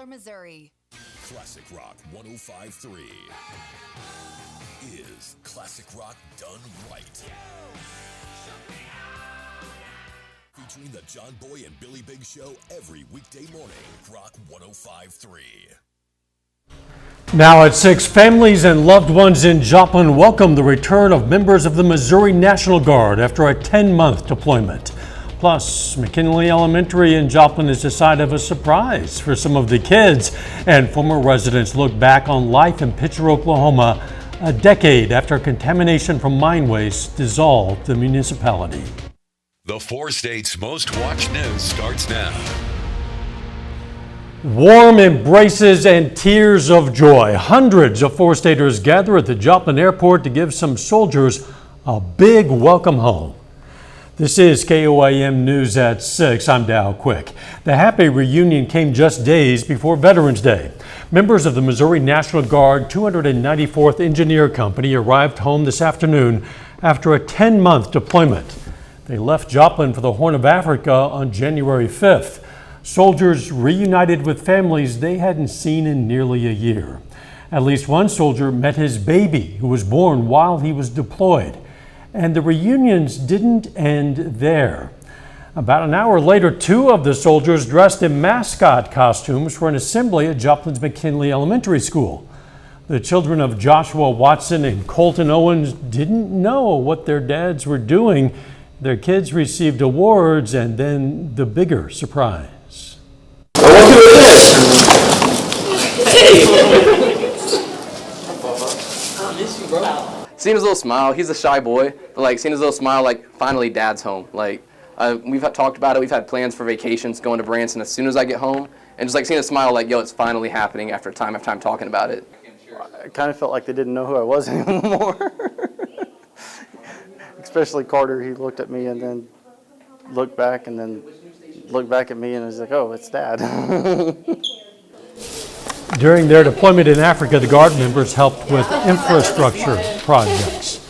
Missouri. Classic Rock 105.3 is Classic Rock done right. Featuring the John Boy and Billy Big Show every weekday morning. Rock 105.3. Now at 6, families and loved ones in Joplin welcome the return of members of the Missouri National Guard after a 10-month deployment. Plus, McKinley Elementary in Joplin is a site of a surprise for some of the kids, and former residents look back on life in Pitcher, Oklahoma, a decade after contamination from mine waste dissolved the municipality. The 4 states' most watched news starts now. Warm embraces and tears of joy. Hundreds of 4-staters gather at the Joplin Airport to give some soldiers a big welcome home. This is KOAM News at 6. I'm Dow Quick. The happy reunion came just days before Veterans Day. Members of the Missouri National Guard 294th Engineer Company arrived home this afternoon after a 10-month deployment. They left Joplin for the Horn of Africa on January 5th. Soldiers reunited with families they hadn't seen in nearly a year. At least one soldier met his baby, who was born while he was deployed. And the reunions didn't end there. About an hour later, 2 of the soldiers dressed in mascot costumes for an assembly at Joplin's McKinley Elementary School. The children of Joshua Watson and Colton Owens didn't know what their dads were doing. Their kids received awards and then the bigger surprise. Seeing his little smile, he's a shy boy, but like seeing his little smile, like finally dad's home. Like we've talked about it, we've had plans for vacations going to Branson as soon as I get home, and just like seeing a smile like, yo, it's finally happening after time talking about it. I kind of felt like they didn't know who I was anymore. Especially Carter, he looked at me and then looked back and then looked back at me and was like, oh, it's Dad. During their deployment in Africa, the Guard members helped with infrastructure projects.